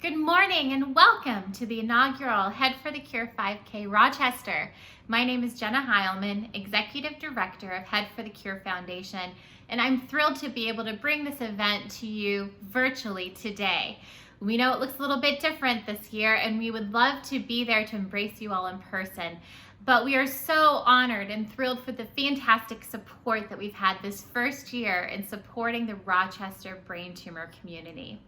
Good morning and welcome to the inaugural Head for the Cure 5K Rochester. My name is Jenna Heilman, Executive Director of Head for the Cure Foundation, and I'm thrilled to be able to bring this event to you virtually today. We know it looks a little bit different this year, and we would love to be there to embrace you all in person. But we are so honored and thrilled for the fantastic support that we've had this first year in supporting the Rochester brain tumor community.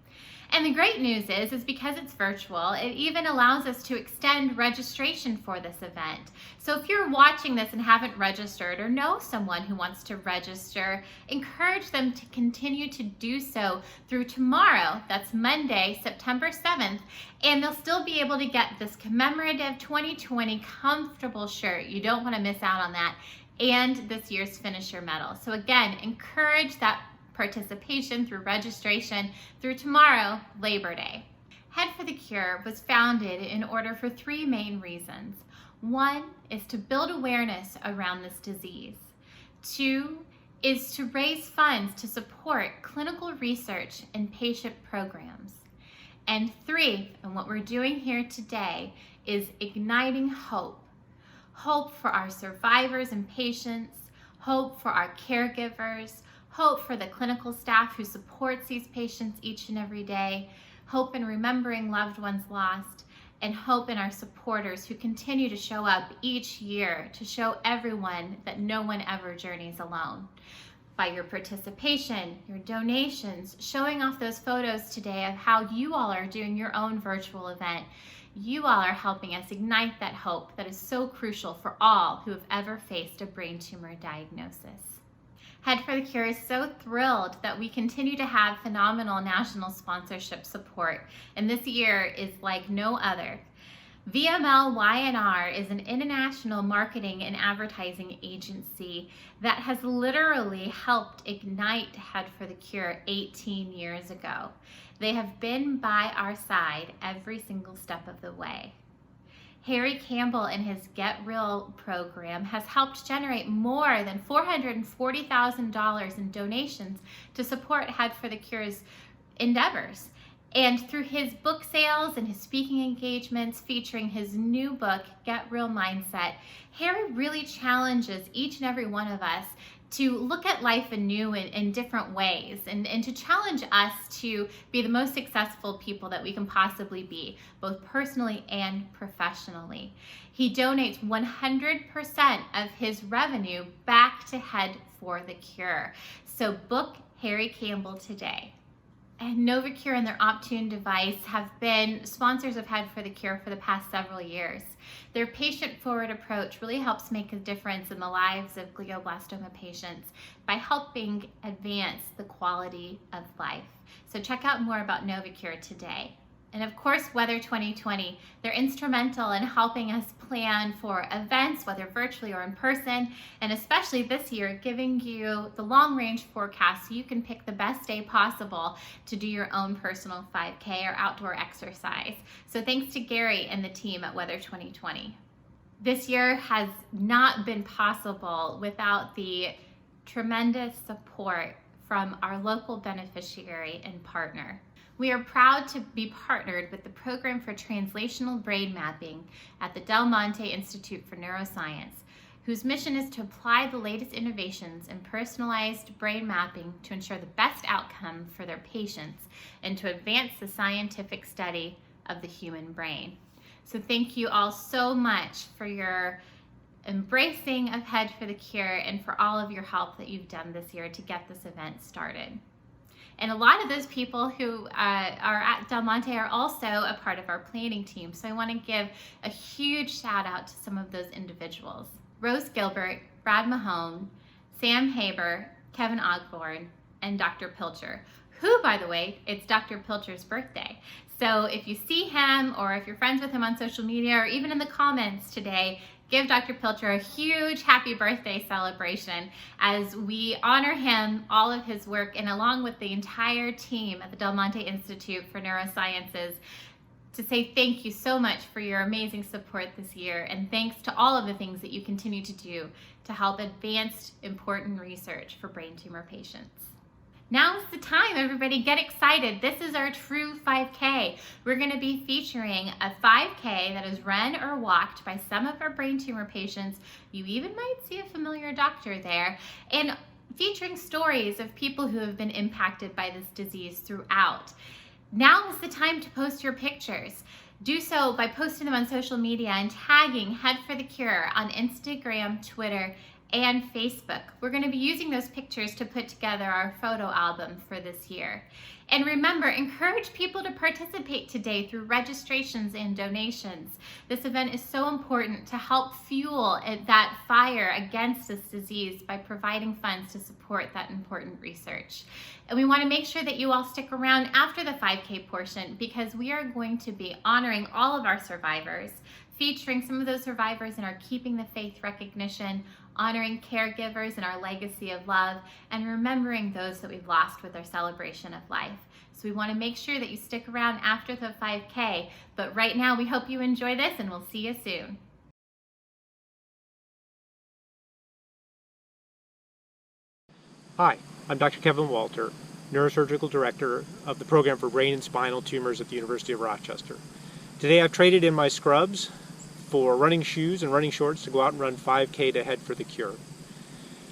And the great news is because it's virtual, it even allows us to extend registration for this event. So if you're watching this and haven't registered or know someone who wants to register, encourage them to continue to do so through tomorrow. That's Monday, September 7th, and they'll still be able to get this commemorative 2020 comfortable shirt. You don't want to miss out on that, and this year's finisher medal. So again, encourage that participation through registration through tomorrow, Labor Day. Head for the Cure was founded in order for three main reasons. One is to build awareness around this disease. Two is to raise funds to support clinical research and patient programs. And three, and what we're doing here today, is igniting hope. Hope for our survivors and patients, hope for our caregivers, hope for the clinical staff who supports these patients each and every day, hope in remembering loved ones lost, and hope in our supporters who continue to show up each year to show everyone that no one ever journeys alone. By your participation, your donations, showing off those photos today of how you all are doing your own virtual event, you all are helping us ignite that hope that is so crucial for all who have ever faced a brain tumor diagnosis. Head for the Cure is so thrilled that we continue to have phenomenal national sponsorship support, and this year is like no other. VML Y&R is an international marketing and advertising agency that has literally helped ignite Head for the Cure 18 years ago. They have been by our side every single step of the way. Harry Campbell and his Get Real program has helped generate more than $440,000 in donations to support Head for the Cure's endeavors. And through his book sales and his speaking engagements featuring his new book, Get Real Mindset, Harry really challenges each and every one of us to look at life anew in different ways and to challenge us to be the most successful people that we can possibly be, both personally and professionally. He donates 100% of his revenue back to Head for the Cure. So book Harry Campbell today. and NovaCure and their Optune device have been sponsors of Head for the Cure for the past several years. Their patient-forward approach really helps make a difference in the lives of glioblastoma patients by helping advance the quality of life. So check out more about NovaCure today. And of course, Weather 2020, they're instrumental in helping us plan for events, whether virtually or in person, and especially this year, giving you the long-range forecast so you can pick the best day possible to do your own personal 5K or outdoor exercise. So thanks to Gary and the team at Weather 2020. This year has not been possible without the tremendous support from our local beneficiary and partner. We are proud to be partnered with the Program for Translational Brain Mapping at the Del Monte Institute for Neuroscience, whose mission is to apply the latest innovations in personalized brain mapping to ensure the best outcome for their patients and to advance the scientific study of the human brain. So thank you all so much for your embracing of Head for the Cure and for all of your help that you've done this year to get this event started. And a lot of those people who are at Del Monte are also a part of our planning team. So I want to give a huge shout out to some of those individuals. Rose Gilbert, Brad Mahone, Sam Haber, Kevin Ogborn, and Dr. Pilcher, who, by the way, it's Dr. Pilcher's birthday. So if you see him or if you're friends with him on social media or even in the comments today, give Dr. Pilcher a huge happy birthday celebration as we honor him, all of his work, and along with the entire team at the Del Monte Institute for Neurosciences, to say thank you so much for your amazing support this year, and thanks to all of the things that you continue to do to help advance important research for brain tumor patients. Now is the time, everybody, get excited. This is our true 5K. We're going to be featuring a 5K that is run or walked by some of our brain tumor patients. You even might see a familiar doctor there, and featuring stories of people who have been impacted by this disease throughout. Now is the time to post your pictures. Do so by posting them on social media and tagging Head for the Cure on Instagram, Twitter, and Facebook. We're going to be using those pictures to put together our photo album for this year. And remember, encourage people to participate today through registrations and donations. This event is so important to help fuel that fire against this disease by providing funds to support that important research. And we want to make sure that you all stick around after the 5K portion, because we are going to be honoring all of our survivors, featuring some of those survivors in our Keeping the Faith recognition, honoring caregivers in our legacy of love, and remembering those that we've lost with our celebration of life. So we want to make sure that you stick around after the 5K, but right now we hope you enjoy this, and we'll see you soon. Hi, I'm Dr. Kevin Walter, Neurosurgical Director of the Program for Brain and Spinal Tumors at the University of Rochester. Today I've traded in my scrubs for running shoes and running shorts to go out and run 5K to Head for the Cure.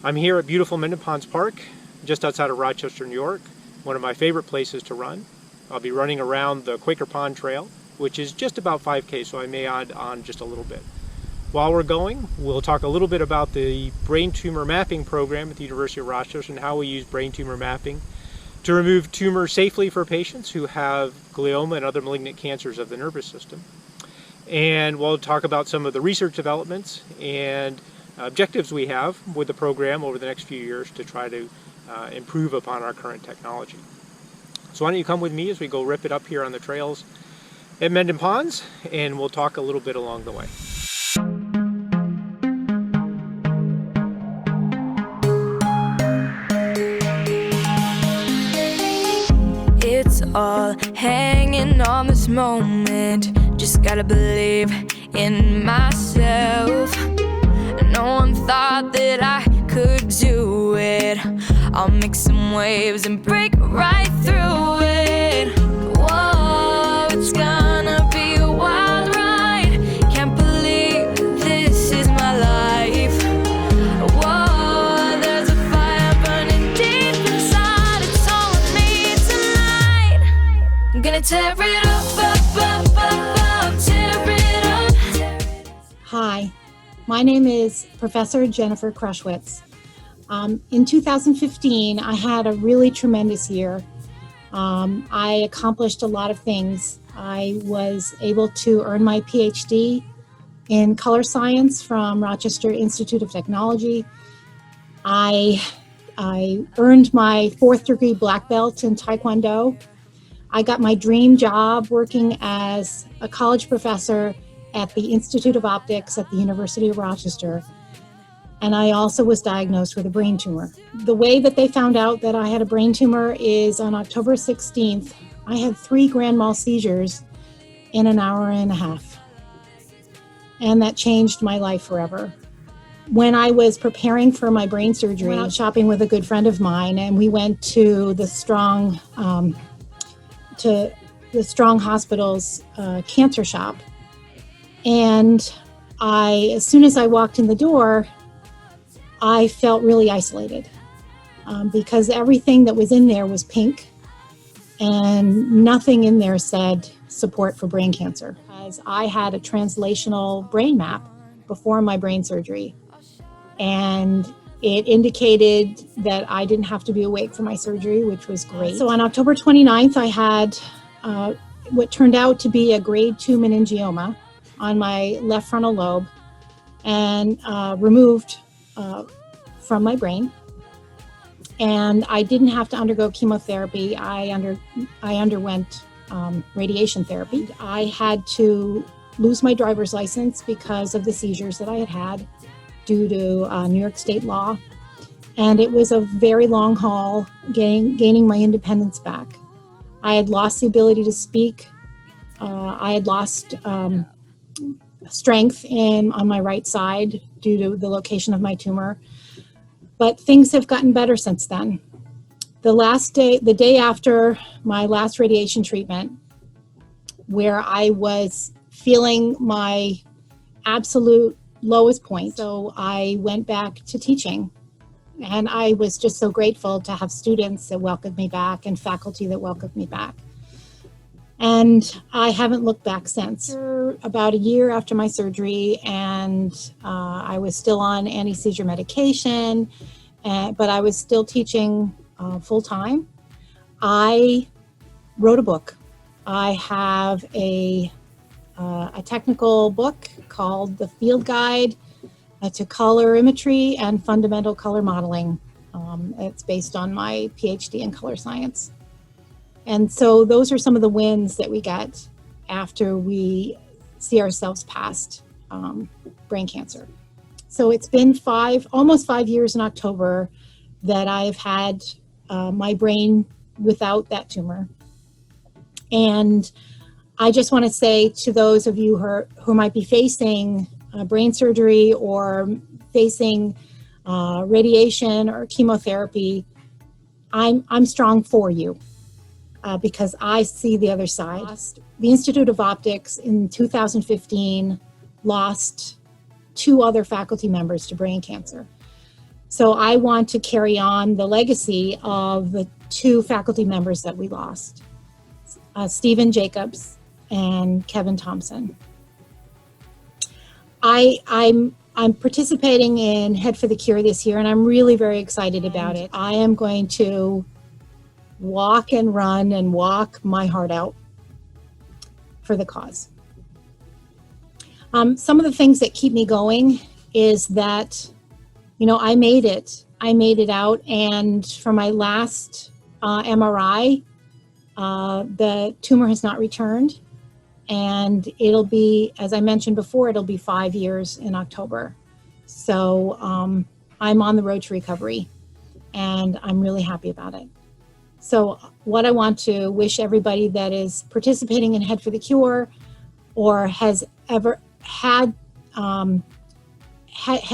I'm here at beautiful Minden Ponds Park, just outside of Rochester, New York, one of my favorite places to run. I'll be running around the Quaker Pond Trail, which is just about 5K, so I may add on just a little bit. While we're going, we'll talk a little bit about the brain tumor mapping program at the University of Rochester and how we use brain tumor mapping to remove tumors safely for patients who have glioma and other malignant cancers of the nervous system. And we'll talk about some of the research developments and objectives we have with the program over the next few years to try to improve upon our current technology. So why don't you come with me as we go rip it up here on the trails at Minden Ponds, and we'll talk a little bit along the way. It's all hanging on this moment. Just gotta believe in myself. No one thought that I could do it. I'll make some waves and break right through it. Whoa, it's gonna be a wild ride. Can't believe this is my life. Whoa, there's a fire burning deep inside. It's all on me tonight. I'm gonna tear it up, tear it up. Hi, my name is Professor Jennifer Crushwicz. In 2015, I had a really tremendous year. I accomplished a lot of things. I was able to earn my PhD in color science from Rochester Institute of Technology. I earned my 4th degree black belt in Taekwondo. I got my dream job working as a college professor at the Institute of Optics at the University of Rochester. And I also was diagnosed with a brain tumor. The way that they found out that I had a brain tumor is on October 16th, I had 3 grand mal seizures in an hour and a half. And that changed my life forever. When I was preparing for my brain surgery, I went out shopping with a good friend of mine, and we went to the Strong Hospital's cancer shop. And as soon as I walked in the door, I felt really isolated because everything that was in there was pink, and nothing in there said support for brain cancer. Because I had a translational brain map before my brain surgery, and it indicated that I didn't have to be awake for my surgery, which was great. So on October 29th, I had what turned out to be a grade 2 meningioma on my left frontal lobe, and removed from my brain. And I didn't have to undergo chemotherapy. I underwent radiation therapy. I had to lose my driver's license because of the seizures that I had had due to New York state law. And it was a very long haul gaining my independence back. I had lost the ability to speak. I had lost strength on my right side due to the location of my tumor. But things have gotten better since then. The day after my last radiation treatment, where I was feeling my absolute lowest point, so I went back to teaching. And I was just so grateful to have students that welcomed me back and faculty that welcomed me back. And I haven't looked back since. About a year after my surgery, and I was still on anti-seizure medication, but I was still teaching full time. I wrote a book. I have a technical book called The Field Guide to Colorimetry and Fundamental Color Modeling. It's based on my PhD in color science. And so those are some of the wins that we get after we see ourselves past brain cancer. So it's been almost 5 years in October that I've had my brain without that tumor. And I just want to say to those of you who might be facing brain surgery or facing radiation or chemotherapy, I'm strong for you. Because I see the other side. The Institute of Optics in 2015 lost 2 other faculty members to brain cancer. So I want to carry on the legacy of the 2 faculty members that we lost, Stephen Jacobs and Kevin Thompson. I'm participating in Head for the Cure this year, and I'm really very excited about it. I am going to walk and run and walk my heart out for the cause. Some of the things that keep me going is that, I made it out, and for my last MRI, the tumor has not returned, and it'll be, as I mentioned before, it'll be 5 years in October. So I'm on the road to recovery, and I'm really happy about it. So what I want to wish everybody that is participating in Head for the Cure or has ever had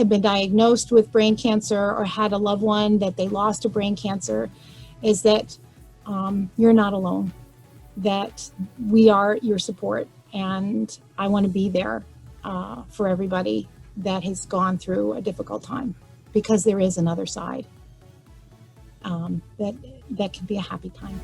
been diagnosed with brain cancer or had a loved one that they lost to brain cancer is that you're not alone, that we are your support. And I want to be there for everybody that has gone through a difficult time, because there is another side. That can be a happy time.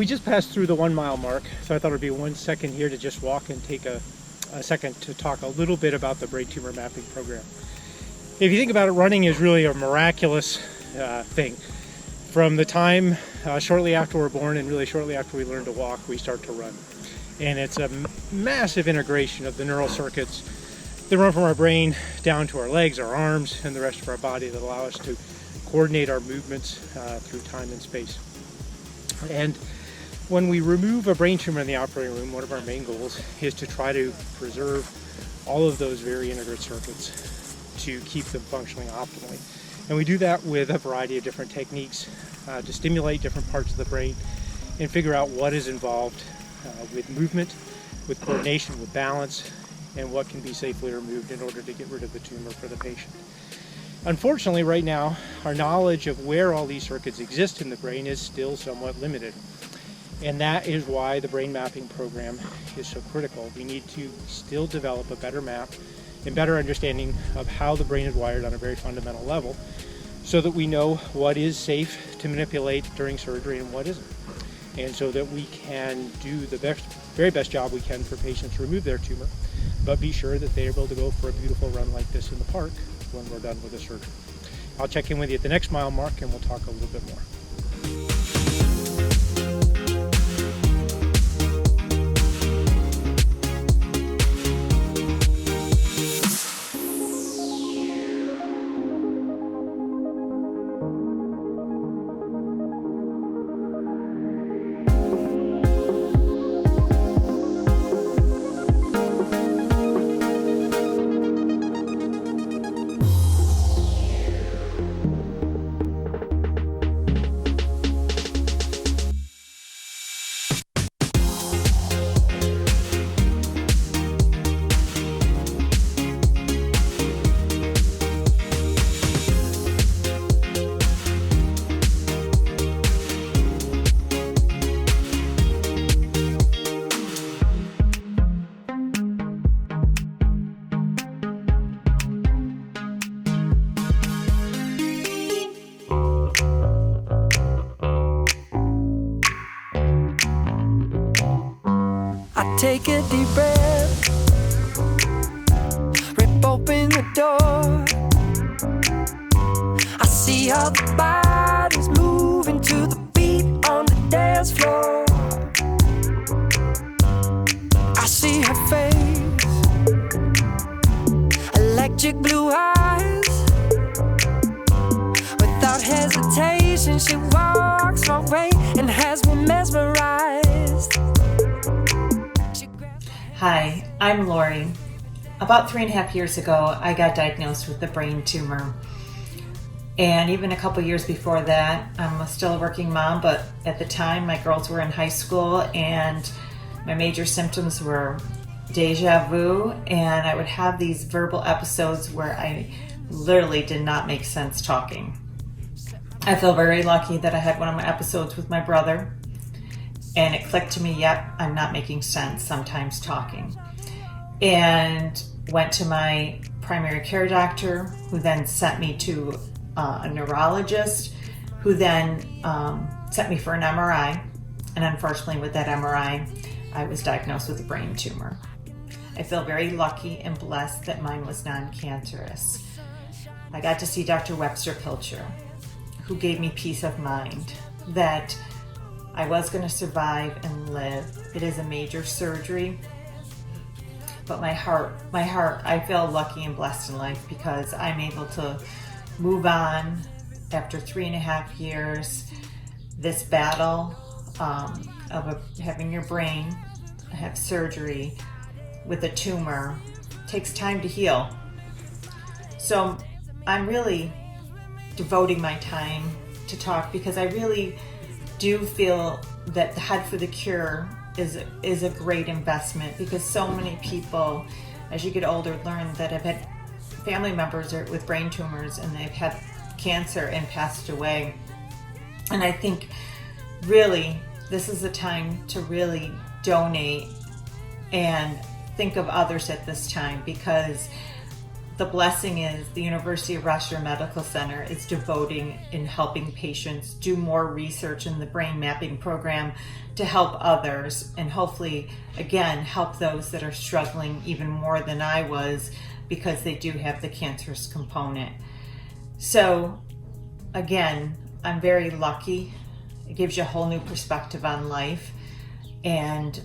We just passed through the 1 mile mark, so I thought it'd be 1 second here to just walk and take a second to talk a little bit about the brain tumor mapping program. If you think about it, running is really a miraculous thing. From the time shortly after we're born and really shortly after we learn to walk, we start to run. And it's a massive integration of the neural circuits that run from our brain down to our legs, our arms, and the rest of our body that allow us to coordinate our movements through time and space. And when we remove a brain tumor in the operating room, one of our main goals is to try to preserve all of those very integrated circuits to keep them functioning optimally. And we do that with a variety of different techniques to stimulate different parts of the brain and figure out what is involved with movement, with coordination, with balance, and what can be safely removed in order to get rid of the tumor for the patient. Unfortunately, right now, our knowledge of where all these circuits exist in the brain is still somewhat limited. And that is why the brain mapping program is so critical. We need to still develop a better map and better understanding of how the brain is wired on a very fundamental level so that we know what is safe to manipulate during surgery and what isn't. And so that we can do the very best job we can for patients to remove their tumor, but be sure that they're able to go for a beautiful run like this in the park when we're done with the surgery. I'll check in with you at the next mile mark and we'll talk a little bit more. Take a deep breath, rip open the door. I see how the body's moving to the beat on the dance floor. I see her face, electric blue eyes. Without hesitation, she walks my way and has me mesmerized. Hi, I'm Lori. About 3.5 years ago, I got diagnosed with a brain tumor. And even a couple years before that, I'm still a working mom, but at the time my girls were in high school and my major symptoms were deja vu, and I would have these verbal episodes where I literally did not make sense talking. I feel very lucky that I had one of my episodes with my brother. And it clicked to me, yep, I'm not making sense sometimes talking. And went to my primary care doctor, who then sent me to a neurologist, who then sent me for an MRI. And unfortunately, with that MRI, I was diagnosed with a brain tumor. I feel very lucky and blessed that mine was non-cancerous. I got to see Dr. Webster Pilcher, who gave me peace of mind that I was going to survive and live. It is a major surgery, but my heart, I feel lucky and blessed in life because I'm able to move on after 3.5 years. This battle of having your brain have surgery with a tumor takes time to heal. So I'm really devoting my time to talk because I really do feel that the Head for the Cure is a great investment, because so many people, as you get older, learn that have had family members with brain tumors and they've had cancer and passed away. And I think really this is a time to really donate and think of others at this time, because the blessing is the University of Rochester Medical Center is devoting in helping patients do more research in the brain mapping program to help others, and hopefully, again, help those that are struggling even more than I was, because they do have the cancerous component. So again, I'm very lucky. It gives you a whole new perspective on life. And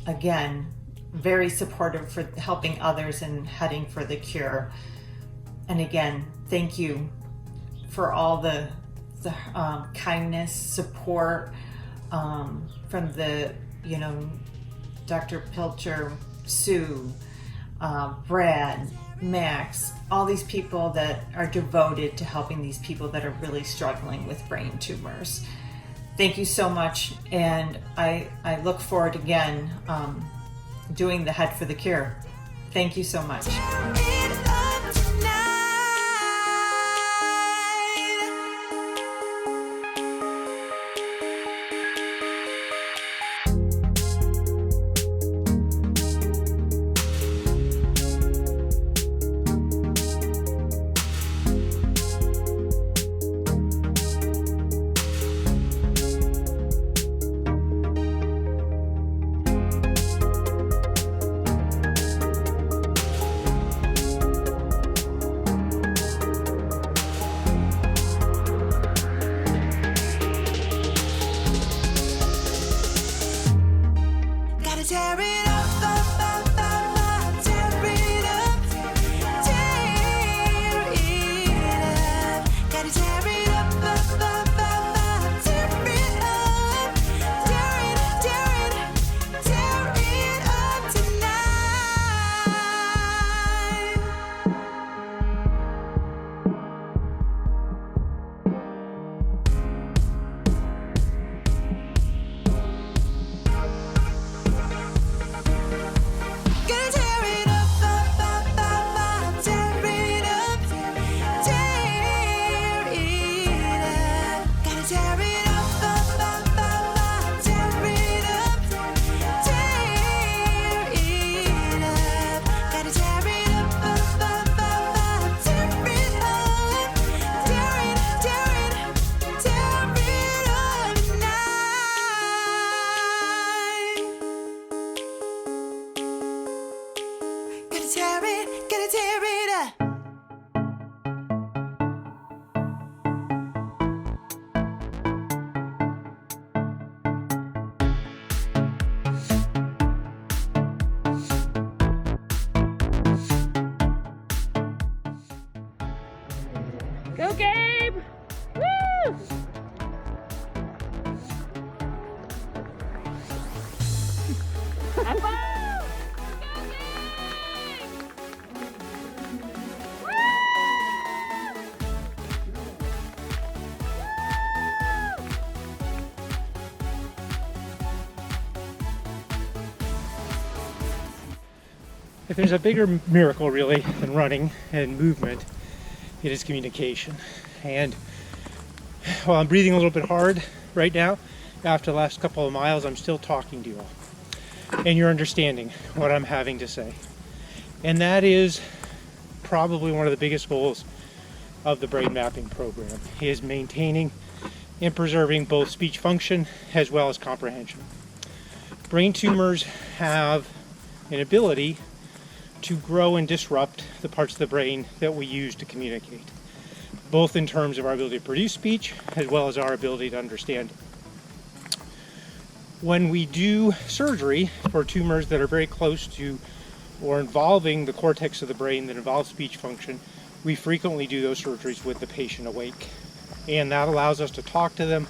again, very supportive for helping others and heading for the cure. And again, thank you for all the kindness, support from the, Dr. Pilcher, Sue, Brad, Max, all these people that are devoted to helping these people that are really struggling with brain tumors. Thank you so much, and I look forward again doing the Head for the Cure. Thank you so much. Go, Gabe! Woo! High five! Go, Gabe! Woo! If there's a bigger miracle really than running and movement, it is communication. And while I'm breathing a little bit hard right now, after the last couple of miles, I'm still talking to you all. And you're understanding what I'm having to say. And that is probably one of the biggest goals of the brain mapping program, is maintaining and preserving both speech function as well as comprehension. Brain tumors have an ability to grow and disrupt the parts of the brain that we use to communicate, both in terms of our ability to produce speech as well as our ability to understand it. When we do surgery for tumors that are very close to or involving the cortex of the brain that involves speech function, we frequently do those surgeries with the patient awake. And that allows us to talk to them,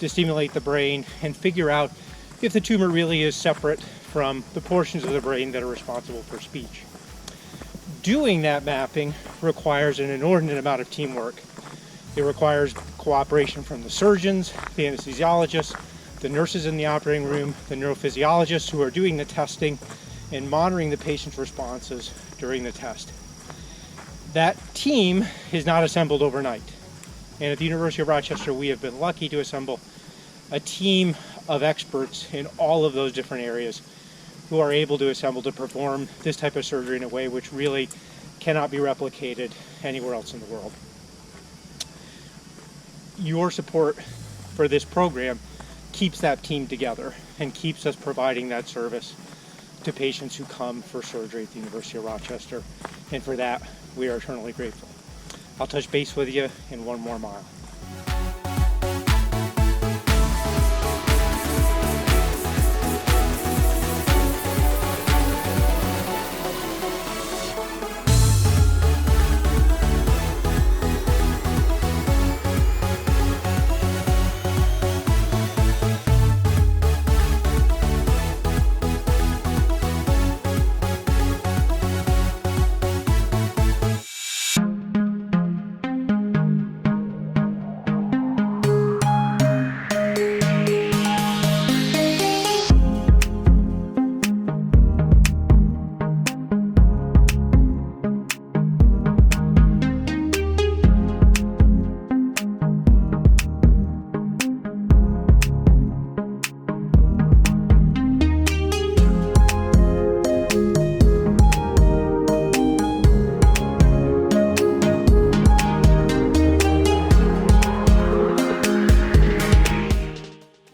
to stimulate the brain, and figure out if the tumor really is separate from the portions of the brain that are responsible for speech. Doing that mapping requires an inordinate amount of teamwork. It requires cooperation from the surgeons, the anesthesiologists, the nurses in the operating room, the neurophysiologists who are doing the testing and monitoring the patient's responses during the test. That team is not assembled overnight. And at the University of Rochester, we have been lucky to assemble a team of experts in all of those different areas who are able to assemble to perform this type of surgery in a way which really cannot be replicated anywhere else in the world. Your support for this program keeps that team together and keeps us providing that service to patients who come for surgery at the University of Rochester. And for that, we are eternally grateful. I'll touch base with you in one more mile.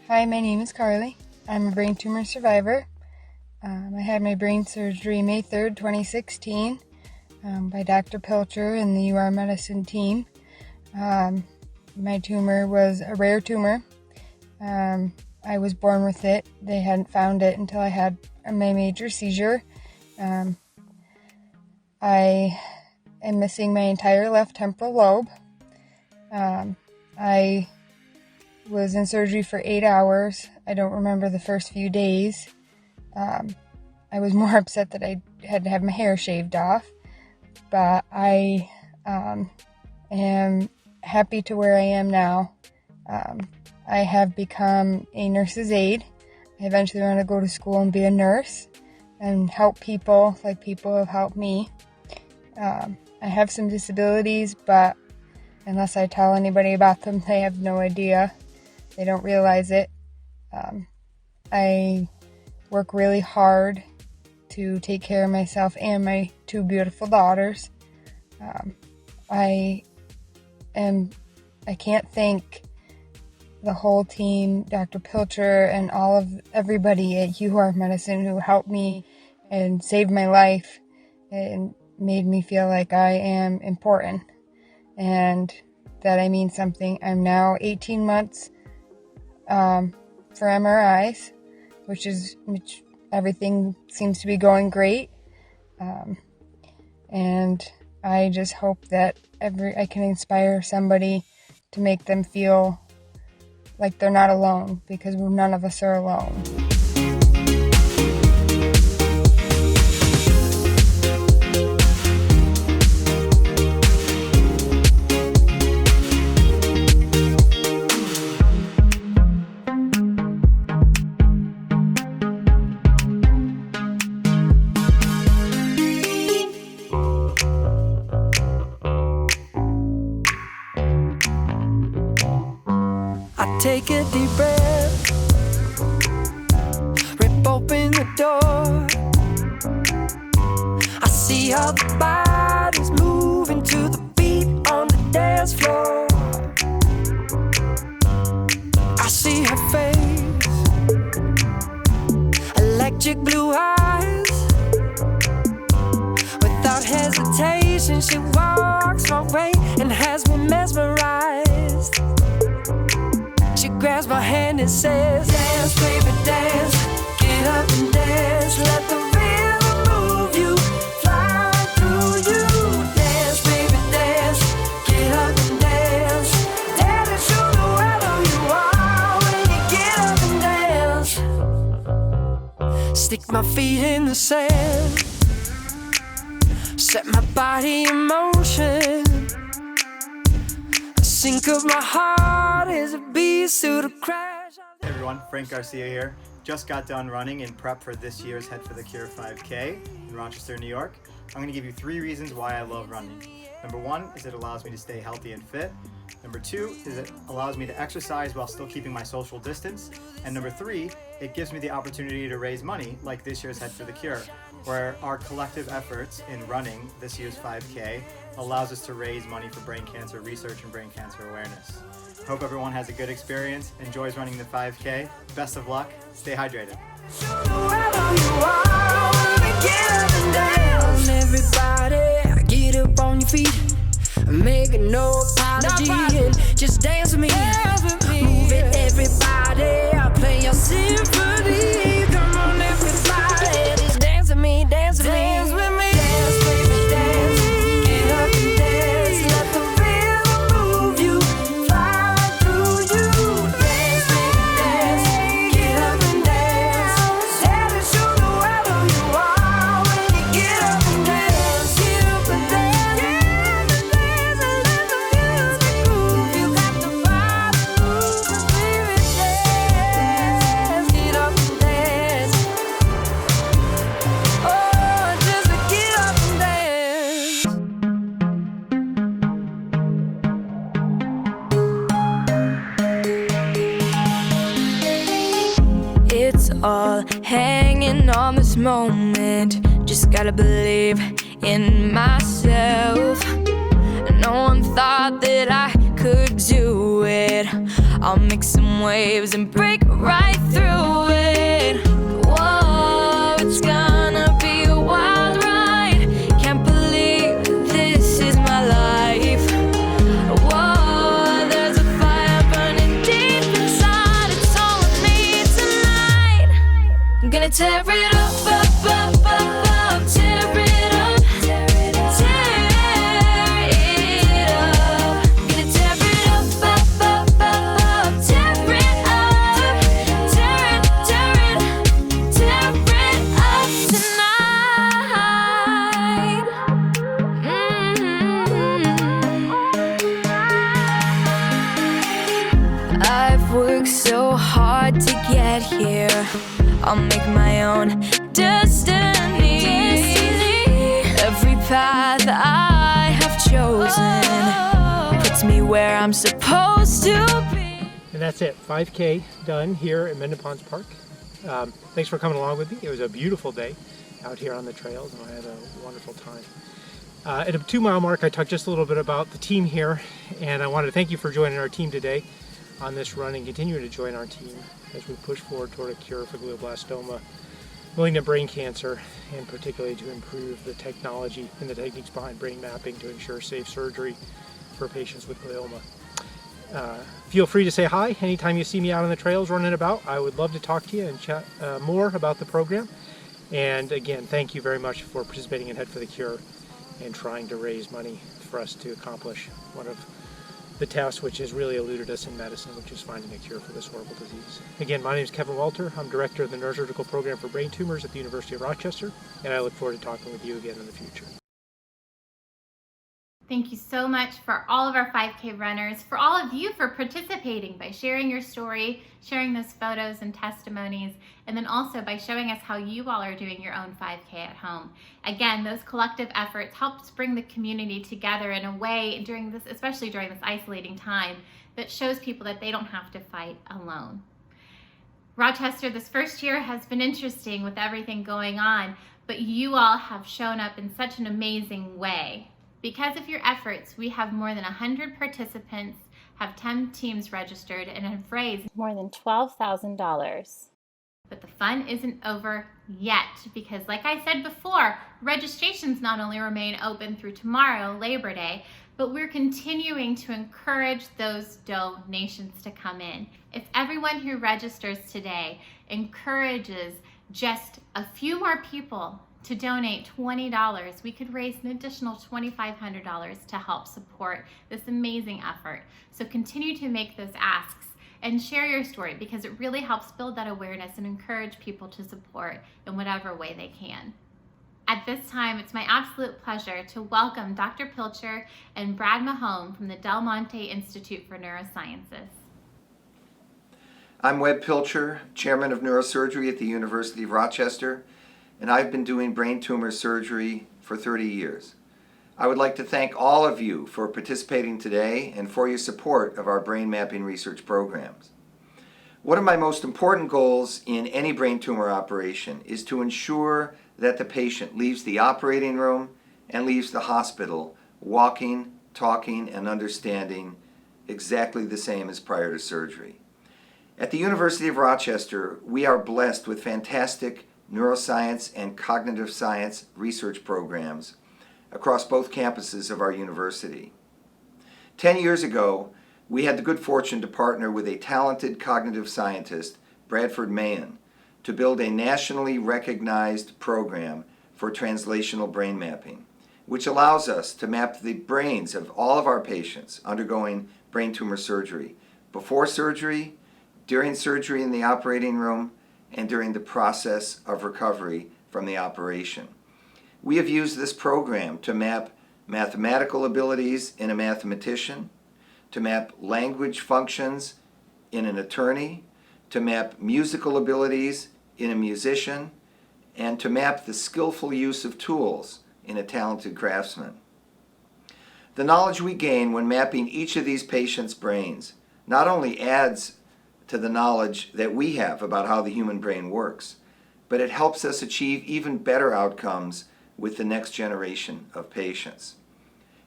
Hi, my name is Carly. I'm a brain tumor survivor. I had my brain surgery May 3rd, 2016 by Dr. Pilcher and the UR medicine team. My tumor was a rare tumor. I was born with it. They hadn't found it until I had my major seizure. I am missing my entire left temporal lobe. I was in surgery for 8 hours. I don't remember the first few days. I was more upset that I had to have my hair shaved off, but I am happy to where I am now. I have become a nurse's aide. I eventually want to go to school and be a nurse and help people like people have helped me. I have some disabilities, but unless I tell anybody about them, they have no idea. They don't realize it. I work really hard to take care of myself and my 2 beautiful daughters. I can't thank the whole team, Dr. Pilcher, and everybody at UR Medicine who helped me and saved my life and made me feel like I am important and that I mean something. I'm now 18 months for MRIs, which everything seems to be going great. And I just hope that I can inspire somebody to make them feel like they're not alone, because none of us are alone. Take a deep breath, rip open the door. I see all the bodies moving to the beat on the dance floor. I see her face, electric blue eyes. Without hesitation, she walks my way and has me mesmerized. She grabs my hand and says, dance, baby, dance. Get up and dance. Let the rhythm move you, fly through you. Dance, baby, dance. Get up and dance. Dare to show the world who you are when you get up and dance. Stick my feet in the sand, set my body in motion. The sink of my heart is a beast to the crash. Hey everyone, Frank Garcia here. Just got done running in prep for this year's Head for the Cure 5K in Rochester, New York. I'm going to give you 3 reasons why I love running. Number 1 is it allows me to stay healthy and fit. Number 2 is it allows me to exercise while still keeping my social distance. And number 3, it gives me the opportunity to raise money like this year's Head for the Cure. where our collective efforts in running this year's 5K allows us to raise money for brain cancer research and brain cancer awareness. Hope everyone has a good experience, enjoys running the 5K. Best of luck, stay hydrated. Everybody, get up on your feet, make no apology, and just dance with me. Move it, everybody, I'll play your symphony. Come on, everybody, just dance with me, dance with me. Dance with me, dance, baby, dance. Get up and dance, let the rhythm move you, fly through you. Dance, baby, dance. Get up and dance. Let it show the world who you are when you get up and dance. Get up and dance. Get up and dance and let the music move. You got the vibe, move the spirit, dance. Get up and dance. Oh, just get up and dance. It's all hanging on this moment. Just gotta believe in myself. No one thought that I could do it. I'll make some waves and break right through it. Whoa, it's gonna be a wild ride. Can't believe this is my life. Whoa, there's a fire burning deep inside. It's all of me tonight. I'm gonna tear it up, up, up, up, up. Tear it up, tear it up, tear it up. Gonna tear it up, up, up, up, up. Tear it up, tear it, tear it, tear it up tonight. I've worked so hard to get here. I'll make my own destiny. Every path I have chosen puts me where I'm supposed to be. And that's it, 5K done here at Mendon Ponds Park. Thanks for coming along with me. It was a beautiful day out here on the trails, and I had a wonderful time. At a 2-mile mark, I talked just a little bit about the team here, and I wanted to thank you for joining our team today on this run and continuing to join our team as we push forward toward a cure for glioblastoma, malignant brain cancer, and particularly to improve the technology and the techniques behind brain mapping to ensure safe surgery for patients with glioma. Feel free to say hi anytime you see me out on the trails running about. I would love to talk to you and chat more about the program. And again, thank you very much for participating in Head for the Cure and trying to raise money for us to accomplish one of the tasks which has really eluded us in medicine, which is finding a cure for this horrible disease. Again, my name is Kevin Walter. I'm director of the Neurosurgical Program for Brain Tumors at the University of Rochester, and I look forward to talking with you again in the future. Thank you so much for all of our 5K runners, for all of you for participating by sharing your story, sharing those photos and testimonies, and then also by showing us how you all are doing your own 5K at home. Again, those collective efforts helps bring the community together in a way during this, especially during this isolating time, that shows people that they don't have to fight alone. Rochester, this first year has been interesting with everything going on, but you all have shown up in such an amazing way. Because of your efforts, we have more than 100 participants, have 10 teams registered, and have raised more than $12,000. But the fun isn't over yet, because like I said before, registrations not only remain open through tomorrow, Labor Day, but we're continuing to encourage those donations to come in. If everyone who registers today encourages just a few more people to donate $20, we could raise an additional $2,500 to help support this amazing effort. So continue to make those asks and share your story, because it really helps build that awareness and encourage people to support in whatever way they can. At this time, it's my absolute pleasure to welcome Dr. Pilcher and Brad Mahone from the Del Monte Institute for Neurosciences. I'm Webb Pilcher, Chairman of Neurosurgery at the University of Rochester, and I've been doing brain tumor surgery for 30 years. I would like to thank all of you for participating today and for your support of our brain mapping research programs. One of my most important goals in any brain tumor operation is to ensure that the patient leaves the operating room and leaves the hospital walking, talking, and understanding exactly the same as prior to surgery. At the University of Rochester, we are blessed with fantastic neuroscience and cognitive science research programs across both campuses of our university. 10 years ago, we had the good fortune to partner with a talented cognitive scientist, Bradford Mahan, to build a nationally recognized program for translational brain mapping, which allows us to map the brains of all of our patients undergoing brain tumor surgery, before surgery, during surgery in the operating room, and during the process of recovery from the operation. We have used this program to map mathematical abilities in a mathematician, to map language functions in an attorney, to map musical abilities in a musician, and to map the skillful use of tools in a talented craftsman. The knowledge we gain when mapping each of these patients' brains not only adds to the knowledge that we have about how the human brain works, but it helps us achieve even better outcomes with the next generation of patients.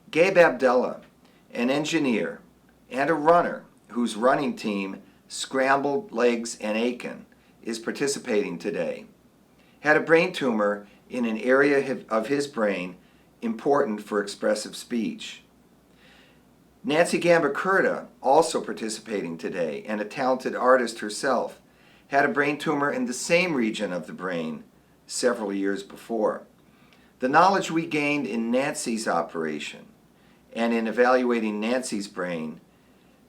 Gabe Abdullah, an engineer and a runner whose running team, Scrambled Legs and Aiken, is participating today, had a brain tumor in an area of his brain important for expressive speech. Nancy Gambacurta, also participating today, and a talented artist herself, had a brain tumor in the same region of the brain several years before. The knowledge we gained in Nancy's operation and in evaluating Nancy's brain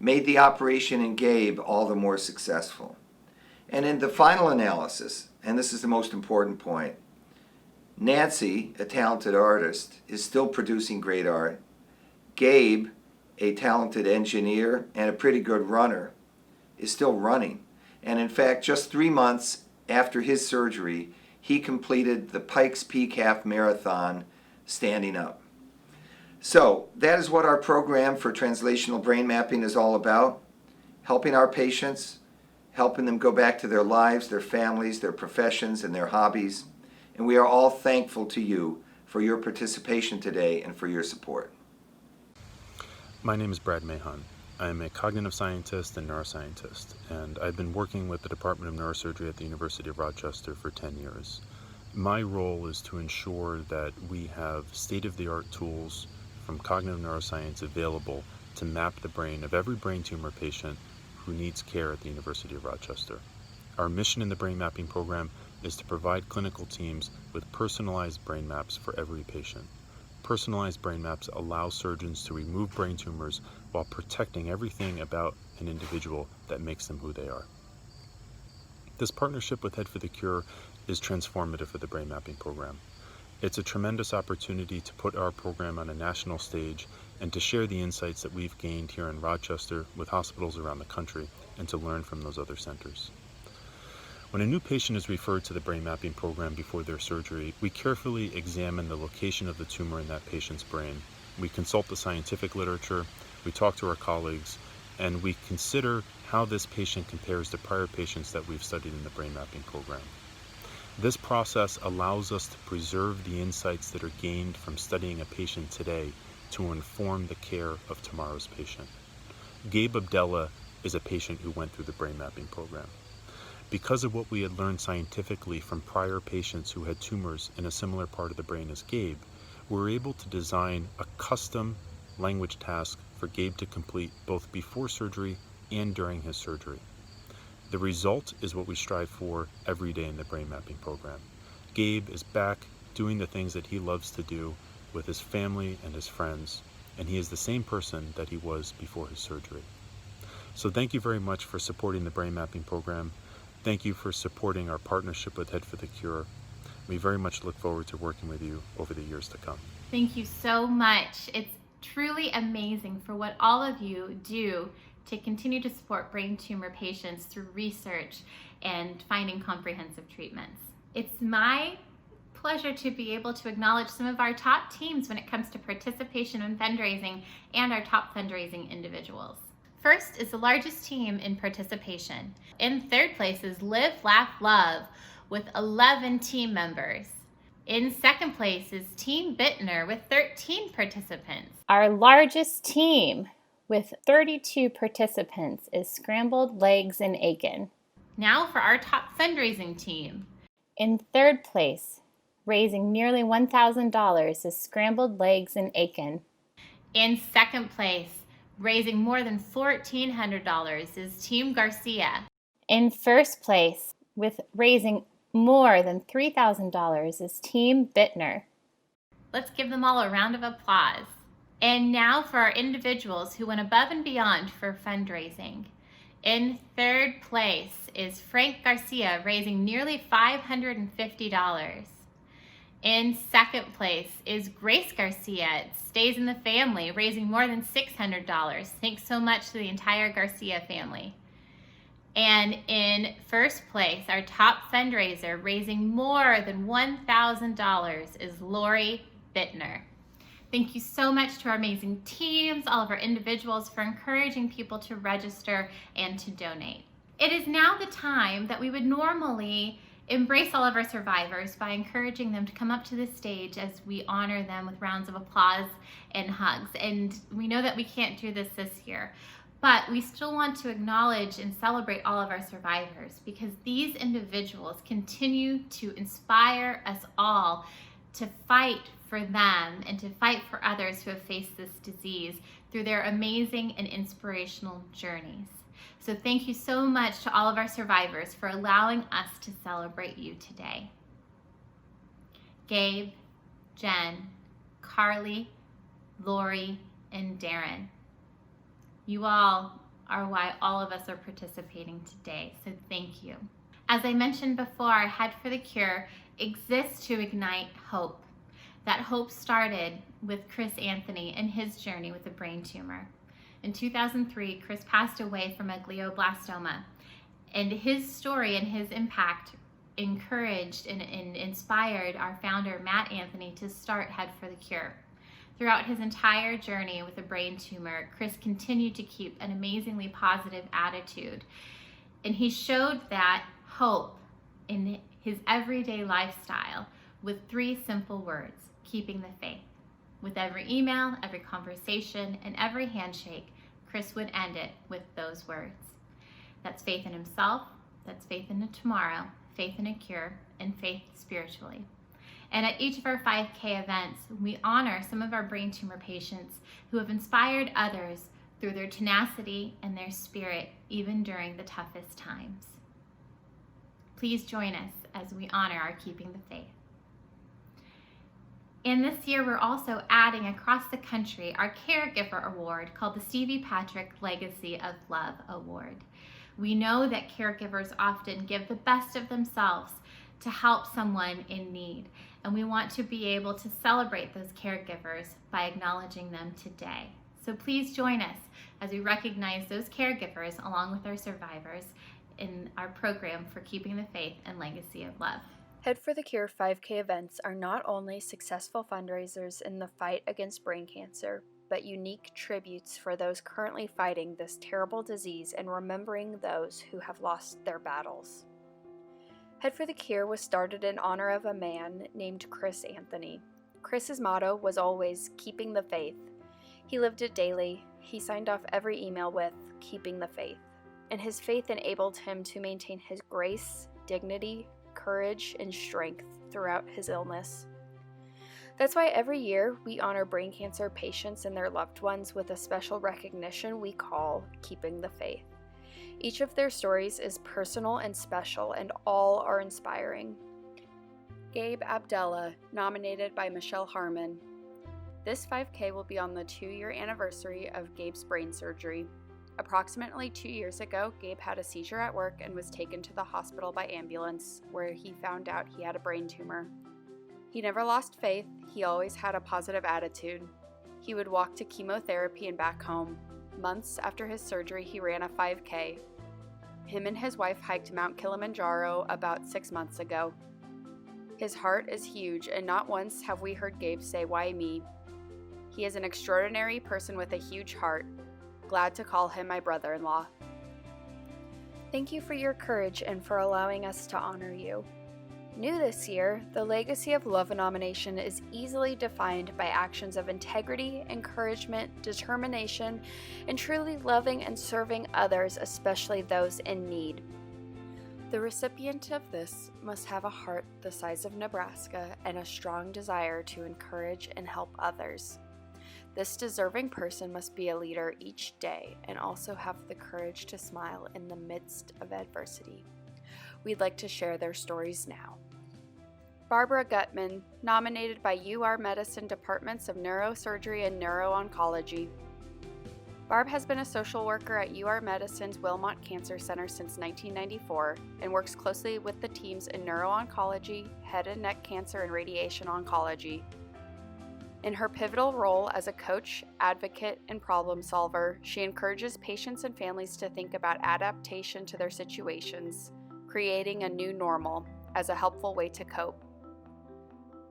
made the operation in Gabe all the more successful. And in the final analysis, and this is the most important point, Nancy, a talented artist, is still producing great art. Gabe, a talented engineer and a pretty good runner, is still running. And in fact, just 3 months after his surgery, he completed the Pikes Peak Half Marathon standing up. So that is what our program for translational brain mapping is all about, helping our patients, helping them go back to their lives, their families, their professions, and their hobbies. And we are all thankful to you for your participation today and for your support. My name is Brad Mahan. I am a cognitive scientist and neuroscientist, and I've been working with the Department of Neurosurgery at the University of Rochester for 10 years. My role is to ensure that we have state-of-the-art tools from cognitive neuroscience available to map the brain of every brain tumor patient who needs care at the University of Rochester. Our mission in the brain mapping program is to provide clinical teams with personalized brain maps for every patient. Personalized brain maps allow surgeons to remove brain tumors while protecting everything about an individual that makes them who they are. This partnership with Head for the Cure is transformative for the brain mapping program. It's a tremendous opportunity to put our program on a national stage and to share the insights that we've gained here in Rochester with hospitals around the country and to learn from those other centers. When a new patient is referred to the brain mapping program before their surgery, we carefully examine the location of the tumor in that patient's brain. We consult the scientific literature, we talk to our colleagues, and we consider how this patient compares to prior patients that we've studied in the brain mapping program. This process allows us to preserve the insights that are gained from studying a patient today to inform the care of tomorrow's patient. Gabe Abdullah is a patient who went through the brain mapping program. Because of what we had learned scientifically from prior patients who had tumors in a similar part of the brain as Gabe, we were able to design a custom language task for Gabe to complete both before surgery and during his surgery. The result is what we strive for every day in the brain mapping program. Gabe is back doing the things that he loves to do with his family and his friends, and he is the same person that he was before his surgery. So thank you very much for supporting the brain mapping program. Thank you for supporting our partnership with Head for the Cure. We very much look forward to working with you over the years to come. Thank you so much. It's truly amazing for what all of you do to continue to support brain tumor patients through research and finding comprehensive treatments. It's my pleasure to be able to acknowledge some of our top teams when it comes to participation in fundraising and our top fundraising individuals. First is the largest team in participation. In third place is Live, Laugh, Love with 11 team members. In second place is Team Bittner with 13 participants. Our largest team with 32 participants is Scrambled Legs in Aiken. Now for our top fundraising team. In third place, raising nearly $1,000 is Scrambled Legs in Aiken. In second place, raising more than $1,400 is Team Garcia. In first place, with raising more than $3,000 is Team Bittner. Let's give them all a round of applause. And now for our individuals who went above and beyond for fundraising. In third place is Frank Garcia, raising nearly $550. In second place is Grace Garcia. It stays in the family, raising more than $600. Thanks so much to the entire Garcia family. And in first place, our top fundraiser, raising more than $1,000, is Lori Bittner. Thank you so much to our amazing teams, all of our individuals, for encouraging people to register and to donate. It is now the time that we would normally embrace all of our survivors by encouraging them to come up to the stage as we honor them with rounds of applause and hugs. And we know that we can't do this year, but we still want to acknowledge and celebrate all of our survivors, because these individuals continue to inspire us all to fight for them and to fight for others who have faced this disease through their amazing and inspirational journeys. So thank you so much to all of our survivors for allowing us to celebrate you today. Gabe, Jen, Carly, Lori, and Darren. You all are why all of us are participating today, so thank you. As I mentioned before, Head for the Cure exists to ignite hope. That hope started with Chris Anthony and his journey with a brain tumor. In 2003, Chris passed away from a glioblastoma, and his story and his impact encouraged and inspired our founder, Matt Anthony, to start Head for the Cure. Throughout his entire journey with a brain tumor, Chris continued to keep an amazingly positive attitude, and he showed that hope in his everyday lifestyle with 3 simple words: keeping the faith. With every email, every conversation, and every handshake, Chris would end it with those words. That's faith in himself, that's faith in a tomorrow, faith in a cure, and faith spiritually. And at each of our 5K events, we honor some of our brain tumor patients who have inspired others through their tenacity and their spirit, even during the toughest times. Please join us as we honor our Keeping the Faith. And this year, we're also adding across the country our Caregiver Award, called the Stevie Patrick Legacy of Love Award. We know that caregivers often give the best of themselves to help someone in need, and we want to be able to celebrate those caregivers by acknowledging them today. So please join us as we recognize those caregivers along with our survivors in our program for Keeping the Faith and Legacy of Love. Head for the Cure 5K events are not only successful fundraisers in the fight against brain cancer, but unique tributes for those currently fighting this terrible disease and remembering those who have lost their battles. Head for the Cure was started in honor of a man named Chris Anthony. Chris's motto was always keeping the faith. He lived it daily. He signed off every email with keeping the faith, and his faith enabled him to maintain his grace, dignity, courage, and strength throughout his illness. That's why every year we honor brain cancer patients and their loved ones with a special recognition we call Keeping the Faith. Each of their stories is personal and special, and all are inspiring. Gabe Abdullah, nominated by Michelle Harmon. This 5K will be on the 2-year anniversary of Gabe's brain surgery. Approximately 2 years ago, Gabe had a seizure at work and was taken to the hospital by ambulance, where he found out he had a brain tumor. He never lost faith. He always had a positive attitude. He would walk to chemotherapy and back home. Months after his surgery, he ran a 5K. Him and his wife hiked Mount Kilimanjaro about 6 months ago. His heart is huge, and not once have we heard Gabe say, "Why me?" He is an extraordinary person with a huge heart. Glad to call him my brother-in-law. Thank you for your courage and for allowing us to honor you. New this year, the legacy of Love a Nomination is easily defined by actions of integrity, encouragement, determination, and truly loving and serving others, especially those in need. The recipient of this must have a heart the size of Nebraska and a strong desire to encourage and help others. This deserving person must be a leader each day and also have the courage to smile in the midst of adversity. We'd like to share their stories now. Barbara Gutman, nominated by UR Medicine Departments of Neurosurgery and Neuro-Oncology. Barb has been a social worker at UR Medicine's Wilmot Cancer Center since 1994 and works closely with the teams in neuro-oncology, head and neck cancer, and radiation oncology. In her pivotal role as a coach, advocate, and problem solver, she encourages patients and families to think about adaptation to their situations, creating a new normal as a helpful way to cope.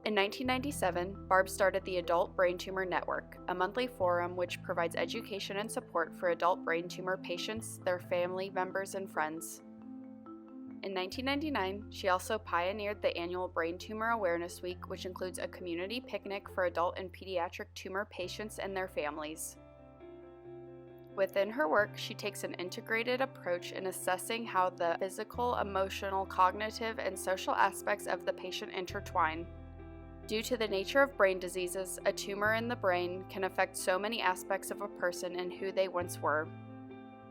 In 1997, Barb started the Adult Brain Tumor Network, a monthly forum which provides education and support for adult brain tumor patients, their family members, and friends. In 1999, she also pioneered the annual Brain Tumor Awareness Week, which includes a community picnic for adult and pediatric tumor patients and their families. Within her work, she takes an integrated approach in assessing how the physical, emotional, cognitive, and social aspects of the patient intertwine. Due to the nature of brain diseases, a tumor in the brain can affect so many aspects of a person and who they once were.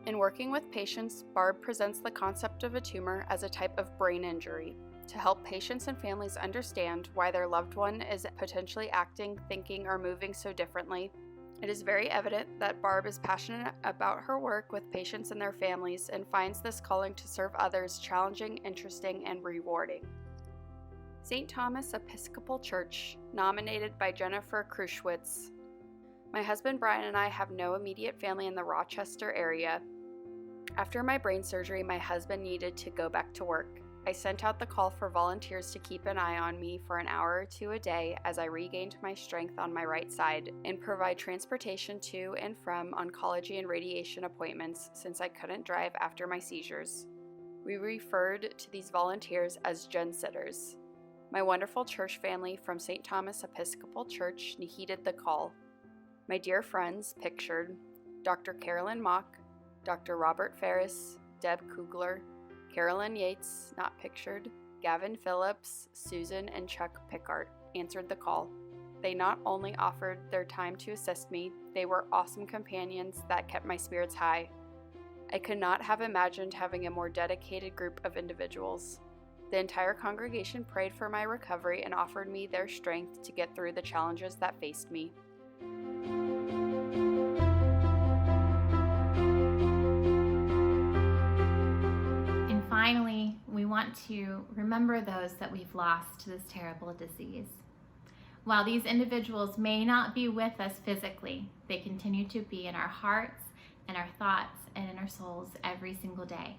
In working with patients, Barb presents the concept of a tumor as a type of brain injury to help patients and families understand why their loved one is potentially acting, thinking, or moving so differently. It is very evident that Barb is passionate about her work with patients and their families and finds this calling to serve others challenging, interesting, and rewarding. St. Thomas Episcopal Church, nominated by Jennifer Crushwicz. My husband Brian and I have no immediate family in the Rochester area. After my brain surgery, my husband needed to go back to work. I sent out the call for volunteers to keep an eye on me for an hour or two a day as I regained my strength on my right side and provide transportation to and from oncology and radiation appointments since I couldn't drive after my seizures. We referred to these volunteers as gen-sitters. My wonderful church family from St. Thomas Episcopal Church heeded the call. My dear friends pictured Dr. Carolyn Mock, Dr. Robert Ferris, Deb Kugler, Carolyn Yates, not pictured, Gavin Phillips, Susan, and Chuck Pickart answered the call. They not only offered their time to assist me, they were awesome companions that kept my spirits high. I could not have imagined having a more dedicated group of individuals. The entire congregation prayed for my recovery and offered me their strength to get through the challenges that faced me. And finally, we want to remember those that we've lost to this terrible disease. While these individuals may not be with us physically, they continue to be in our hearts and our thoughts and in our souls every single day.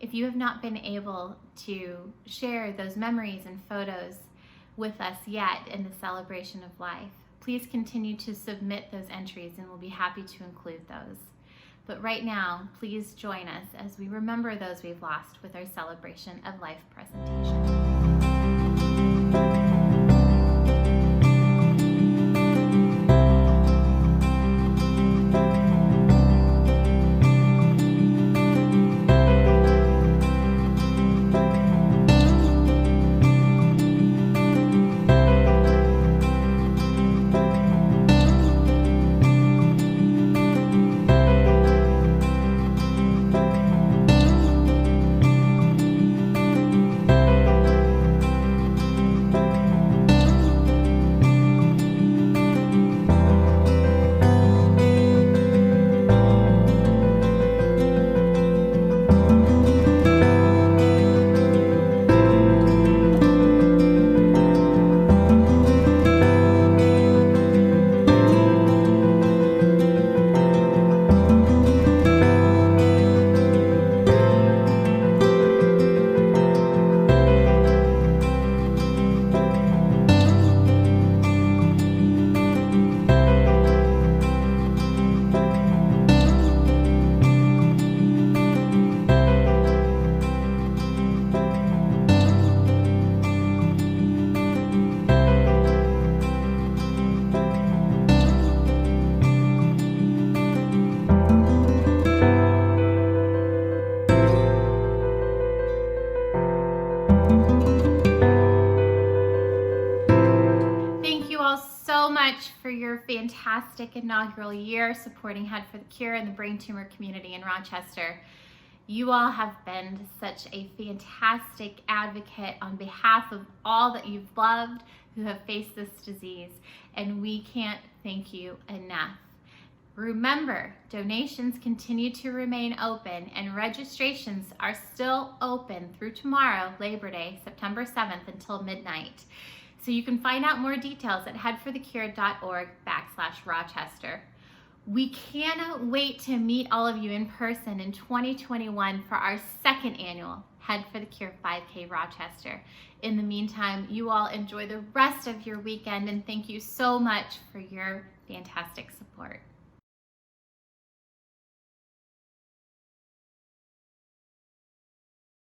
If you have not been able to share those memories and photos with us yet in the celebration of life, please continue to submit those entries and we'll be happy to include those. But right now, please join us as we remember those we've lost with our celebration of life presentation. fantastic inaugural year supporting Head for the Cure and the brain tumor community in Rochester. You all have been such a fantastic advocate on behalf of all that you've loved who have faced this disease, and we can't thank you enough. Remember, donations continue to remain open and registrations are still open through tomorrow, Labor Day, September 7th until midnight. So you can find out more details at headforthecure.org/Rochester. We cannot wait to meet all of you in person in 2021 for our second annual Head for the Cure 5K Rochester. In the meantime, you all enjoy the rest of your weekend, and thank you so much for your fantastic support.